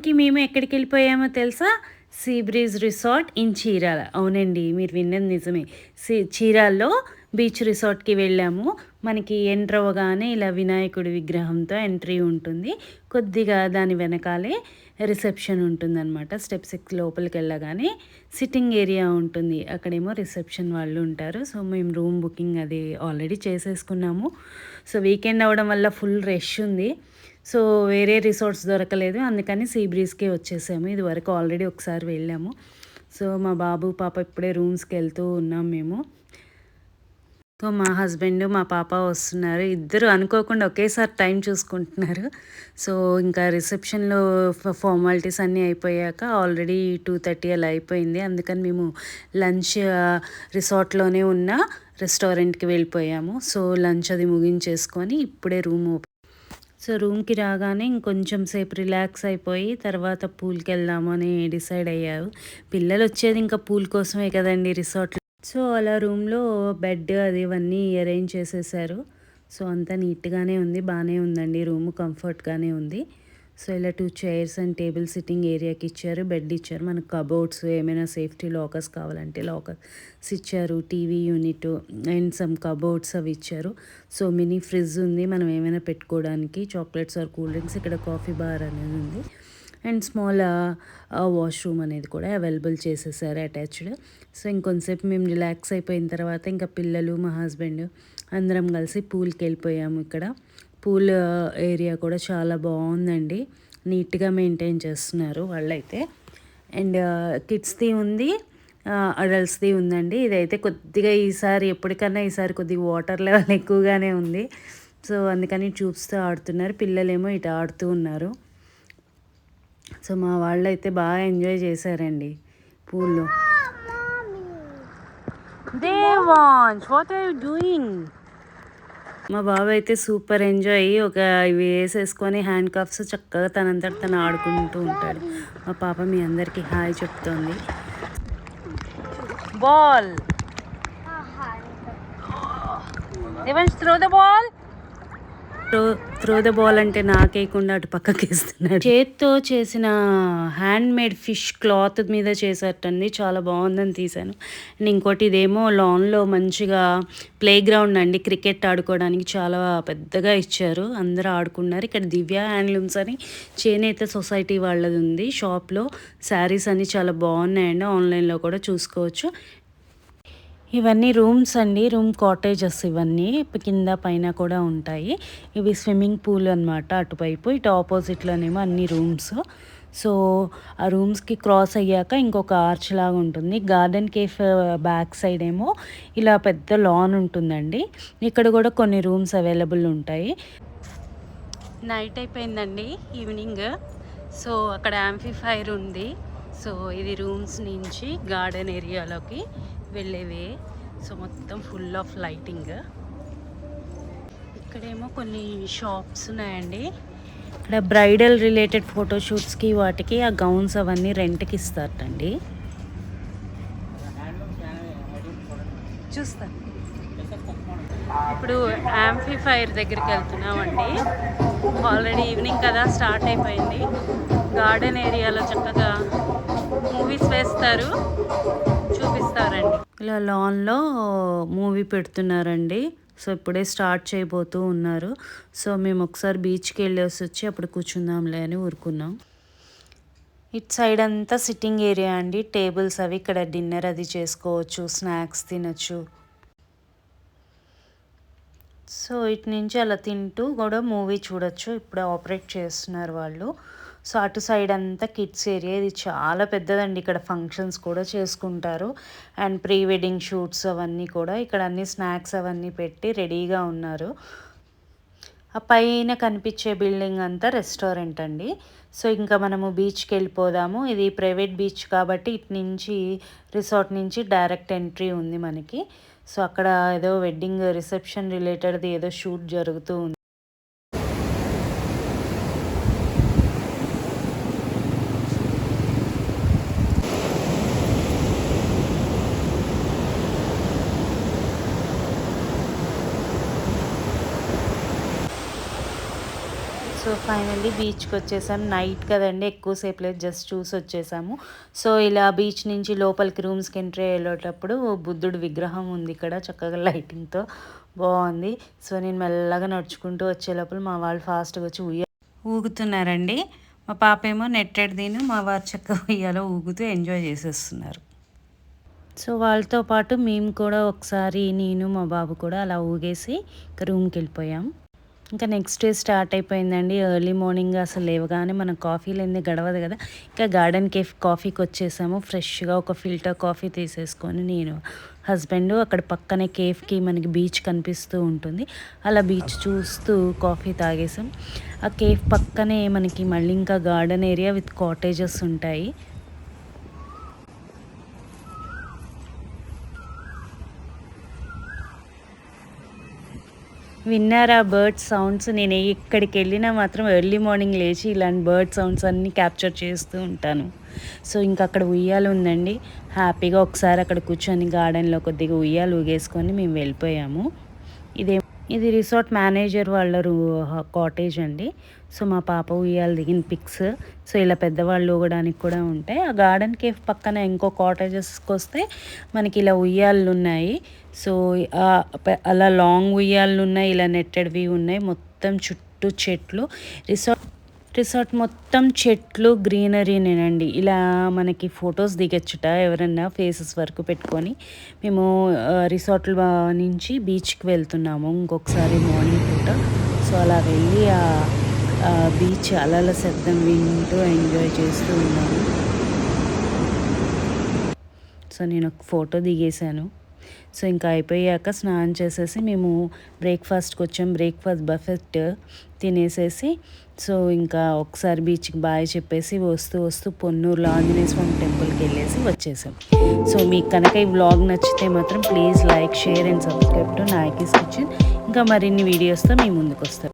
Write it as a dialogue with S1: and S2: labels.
S1: మొత్తానికి మేము ఎక్కడికి వెళ్ళిపోయామో తెలుసా? See breeze resort in Chirala. అవునండి, మీరు విన్నది నిజమే. చీరాల్లో బీచ్ రిసార్ట్కి వెళ్ళాము. మనకి ఎంటర్ అవ్వగానే ఇలా వినాయకుడి విగ్రహంతో ఎంట్రీ ఉంటుంది. కొద్దిగా దాని వెనకాలే రిసెప్షన్ ఉంటుందన్నమాట. స్టెప్స్ ఎక్కి లోపలికి వెళ్ళగానే సిట్టింగ్ ఏరియా ఉంటుంది. అక్కడేమో రిసెప్షన్ వాళ్ళు ఉంటారు. సో మేము రూమ్ బుకింగ్ అది ఆల్రెడీ చేసేసుకున్నాము. సో వీకెండ్ అవ్వడం వల్ల ఫుల్ రష్ ఉంది. సో వేరే రిసార్ట్స్ దొరకలేదు, అందుకని సీ బ్రీజ్కే వచ్చేసాము. ఇది వరకు ఆల్రెడీ ఒకసారి వెళ్ళాము. సో మా బాబు పాప ఇప్పుడే రూమ్స్కి వెళ్తూ ఉన్నాం మేము. సో మా హస్బెండ్ మా పాప వస్తున్నారు. ఇద్దరు అనుకోకుండా ఒకేసారి టైం చూసుకుంటున్నారు. సో ఇంకా రిసెప్షన్లో ఫార్మాలిటీస్ అన్నీ అయిపోయాక ఆల్రెడీ 2:30 అలా అయిపోయింది. అందుకని మేము లంచ్ రిసార్ట్లోనే ఉన్న రెస్టారెంట్కి వెళ్ళిపోయాము. సో లంచ్ అది ముగించేసుకొని ఇప్పుడే రూమ్ సో రూమ్కి రాగానే ఇంకొంచెం సేపు రిలాక్స్ అయిపోయి తర్వాత పూల్కి వెళ్దాము అని డిసైడ్ అయ్యారు. పిల్లలు వచ్చేది ఇంకా పూల్ కోసమే కదండి రిసార్ట్లో. సో అలా రూమ్లో బెడ్ అది ఇవన్నీ అరేంజ్ చేసేసారు. సో అంతా నీట్గానే ఉంది, బాగానే ఉందండి. రూమ్ కంఫర్ట్గానే ఉంది. సో ఇలా 2 చైర్స్ అండ్ టేబుల్ సిట్టింగ్ ఏరియాకి ఇచ్చారు. బెడ్ ఇచ్చారు. మనకు కబోర్డ్స్ ఏమైనా సేఫ్టీ లాకర్స్ కావాలంటే లాకర్స్ ఇచ్చారు. TV unit and some cupboards అవి ఇచ్చారు. సో మినీ ఫ్రిడ్జ్ ఉంది, మనం ఏమైనా పెట్టుకోవడానికి చాక్లెట్స్ ఆర్ కూల్ డ్రింక్స్. ఇక్కడ కాఫీ బార్ అనేది ఉంది అండ్ స్మాల్ వాష్రూమ్ అనేది కూడా అవైలబుల్ చేసేసారు అటాచ్డ్. సో ఇంకొంతసేపు మేము రిలాక్స్ అయిపోయిన తర్వాత ఇంకా పిల్లలు మా హస్బెండ్ అందరం కలిసి పూల్కి వెళ్ళిపోయాము. ఇక్కడ పూల్ ఏరియా కూడా చాలా బాగుందండి, నీట్గా మెయింటైన్ చేస్తున్నారు వాళ్ళైతే. అండ్ కిడ్స్ది ఉంది, అడల్ట్స్ది ఉందండి. ఇదైతే కొద్దిగా ఎప్పటికన్నా ఈసారి కొద్దిగా వాటర్ లెవెల్ ఎక్కువగానే ఉంది. సో అందుకని చూస్తూ ఆడుతున్నారు, పిల్లలేమో ఇటు ఆడుతూ ఉన్నారు. సో మా వాళ్ళు అయితే బాగా ఎంజాయ్ చేశారండి పూల్లో. Devansh, what are you doing? మా బాబు అయితే సూపర్ ఎంజాయ్ అయ్యి ఇవి వేసేసుకొని హ్యాండ్ కఫ్స్ చక్కగా తనంతట తను ఆడుకుంటూ ఉంటాడు. మా పాప మీ అందరికీ హాయ్ చెప్తోంది. Ball, Devansh throw the ball. Throw the ball అంటే నాకేయకుండా అటు పక్కకి వేస్తున్నాడు. చేత్తో చేసిన హ్యాండ్ మేడ్ ఫిష్ క్లాత్ మీద చేసేటండి, చాలా బాగుందని తీశాను. అండ్ ఇంకోటి ఇదేమో లాన్లో మంచిగా ప్లే గ్రౌండ్ అండి, క్రికెట్ ఆడుకోవడానికి చాలా పెద్దగా ఇచ్చారు. అందరూ ఆడుకున్నారు. ఇక్కడ దివ్య హ్యాండ్లూమ్స్ అని చేనేత సొసైటీ వాళ్ళది ఉంది. షాప్లో శారీస్ అన్నీ చాలా బాగున్నాయండి, ఆన్లైన్లో కూడా చూసుకోవచ్చు. ఇవన్నీ రూమ్స్ అండి, రూమ్ కాటేజెస్ ఇవన్నీ కింద పైన కూడా ఉంటాయి. ఇవి స్విమ్మింగ్ పూల్ అనమాట అటువైపు, ఇటు ఆపోజిట్లోనేమో అన్ని రూమ్స్. సో ఆ రూమ్స్కి క్రాస్ అయ్యాక ఇంకొక ఆర్చ్ లాగా ఉంటుంది. గార్డెన్ కేఫ్ బ్యాక్ సైడ్ ఏమో ఇలా పెద్ద లాన్ ఉంటుందండి. ఇక్కడ కూడా కొన్ని రూమ్స్ అవైలబుల్ ఉంటాయి. నైట్ అయిపోయిందండి, ఈవినింగ్. సో అక్కడ యాంఫిఫైర్ ఉంది. సో ఇది రూమ్స్ నుంచి గార్డెన్ ఏరియాలోకి వెళ్ళేవే. సో మొత్తం ఫుల్ ఆఫ్ లైటింగ్. ఇక్కడేమో కొన్ని షాప్స్ ఉన్నాయండి. ఇక్కడ బ్రైడల్ రిలేటెడ్ ఫోటోషూట్స్కి వాటికి ఆ గౌన్స్ అవన్నీ రెంట్కి ఇస్తారండి. చూస్తా. ఇప్పుడు యాంఫిఫైర్ దగ్గరికి వెళ్తున్నామండి. ఆల్రెడీ ఈవినింగ్ కదా, స్టార్ట్ అయిపోయింది. గార్డెన్ ఏరియాలో చక్కగా మూవీస్ వేస్తారు, చూపిస్తారండి. ఇలా లాన్లో మూవీ పెడుతున్నారండి. సో ఇప్పుడే స్టార్ట్ చేయబోతూ ఉన్నారు. సో మేము ఒకసారి బీచ్కి వెళ్ళేసి వచ్చి అప్పుడు కూర్చుందాంలే అని ఊరుకున్నాం. ఇటు సైడ్ అంతా సిట్టింగ్ ఏరియా అండి, టేబుల్స్ అవి. ఇక్కడ డిన్నర్ అది చేసుకోవచ్చు, స్నాక్స్ తినచ్చు. సో ఇటు నుంచి అలా తింటూ కూడా మూవీ చూడొచ్చు. ఇప్పుడు ఆపరేట్ చేస్తున్నారు వాళ్ళు. సో అటు సైడ్ అంతా కిడ్స్ ఏరియా. ఇది చాలా పెద్దదండి, ఇక్కడ ఫంక్షన్స్ కూడా చేసుకుంటారు అండ్ ప్రీ వెడ్డింగ్ షూట్స్ అవన్నీ కూడా. ఇక్కడ అన్ని స్నాక్స్ అవన్నీ పెట్టి రెడీగా ఉన్నారు. ఆ పైన కనిపించే బిల్డింగ్ అంతా రెస్టారెంట్ అండి. సో ఇంకా మనము బీచ్కి వెళ్ళిపోదాము. ఇది ప్రైవేట్ బీచ్ కాబట్టి ఇటు నుంచి రిసార్ట్ నుంచి డైరెక్ట్ ఎంట్రీ ఉంది మనకి. సో అక్కడ ఏదో వెడ్డింగ్ రిసెప్షన్ రిలేటెడ్ది ఏదో షూట్ జరుగుతూ ఉంది. సో సో ఫైనల్లీ బీచ్కి వచ్చేసాం. నైట్ కదండి, ఎక్కువసేపు లేదు, జస్ట్ చూసి వచ్చేసాము. సో ఇలా బీచ్ నుంచి లోపలికి రూమ్స్కి ఎంట్రీ అయ్యేటప్పుడు బుద్ధుడు విగ్రహం ఉంది ఇక్కడ, చక్కగా లైటింగ్తో బాగుంది. సో నేను మెల్లగా నడుచుకుంటూ వచ్చే లోపల మా వాళ్ళు ఫాస్ట్గా వచ్చి ఊగుతున్నారండి. మా పాప ఏమో నెట్టెడ్ దీని, మా వారు చక్కగా ఉయ్యాలో ఊగుతూ ఎంజాయ్ చేసేస్తున్నారు. సో వాళ్ళతో పాటు మేము కూడా ఒకసారి, నేను మా బాబు కూడా అలా ఊగేసి రూమ్కి వెళ్ళిపోయాం. ఇంకా నెక్స్ట్ డే స్టార్ట్ అయిపోయిందండి. ఎర్లీ మార్నింగ్ అసలు లేవగానే మనం కాఫీ లేనిదే గడవదు కదా. ఇంకా గార్డెన్ కేఫ్ కాఫీకి వచ్చేసాము. ఫ్రెష్గా ఒక ఫిల్టర్ కాఫీ తీసేసుకొని నేను హస్బెండ్, అక్కడ పక్కనే కేఫ్కి మనకి బీచ్ కనిపిస్తూ ఉంటుంది, అలా బీచ్ చూస్తూ కాఫీ తాగేసాం. ఆ కేఫ్ పక్కనే మనకి మళ్ళీ ఇంకా గార్డెన్ ఏరియా విత్ కాటేజెస్ ఉంటాయి. విన్నారా బర్డ్ సౌండ్స్? నేను ఎక్కడికి వెళ్ళినా మాత్రం ఎర్లీ మార్నింగ్ లేచి ఇలాంటి బర్డ్ సౌండ్స్ అన్నీ క్యాప్చర్ చేస్తూ ఉంటాను. సో ఇంకా అక్కడ ఉయ్యాలు ఉందండి, హ్యాపీగా ఒకసారి అక్కడ కూర్చొని గార్డెన్లో కొద్దిగా ఉయ్యాలు ఊగేసుకొని మేము వెళ్ళిపోయాము. ఇది రిసార్ట్ మేనేజర్ వాళ్ళ కాటేజ్ అండి. సో మా పాప ఉయ్యాలు దిగిన పిక్స్. సో ఇలా పెద్దవాళ్ళు ఊగడానికి కూడా ఉంటాయి. ఆ గార్డెన్ కేఫ్ పక్కన ఇంకో కాటేజెస్కి వస్తే మనకి ఇలా ఉయ్యాళ్ళు ఉన్నాయి. సో అలా లాంగ్ ఉయ్యాళ్ళు ఉన్నాయి, ఇలా నెట్టెడ్వి ఉన్నాయి. మొత్తం చుట్టూ చెట్లు. రిసార్ట్ మొత్తం చెట్లు, గ్రీనరీనేనండి. ఇలా మనకి ఫొటోస్ దిగచ్చుట ఎవరన్నా ఫేసెస్ వరకు పెట్టుకొని. మేము రిసార్ట్లో నుంచి బీచ్కి వెళ్తున్నాము ఇంకొకసారి మార్నింగ్ పూట. సో అలా వెళ్ళి ఆ బీచ్ అలల శబ్దం వింటూ ఎంజాయ్ చేస్తూ ఉన్నాము. సో నేను ఒక ఫోటో దిగేశాను. సో ఇంకా అయిపోయాక స్నానం చేసేసి మేము బ్రేక్ఫాస్ట్కి వచ్చాం. బ్రేక్ఫాస్ట్ బఫెట్ తినేసేసి సో ఇంకా ఒకసారి బీచ్కి బాయ్ చెప్పేసి వస్తూ పొన్నూరులో ఆంజనేయ స్వామి టెంపుల్కి వెళ్ళేసి వచ్చేసాం. సో మీకు కనుక ఈ వ్లాగ్ నచ్చితే మాత్రం please like, share and subscribe to Nayaki's kitchen. ఇంకా మరిన్ని వీడియోస్తో మీ ముందుకు వస్తాం.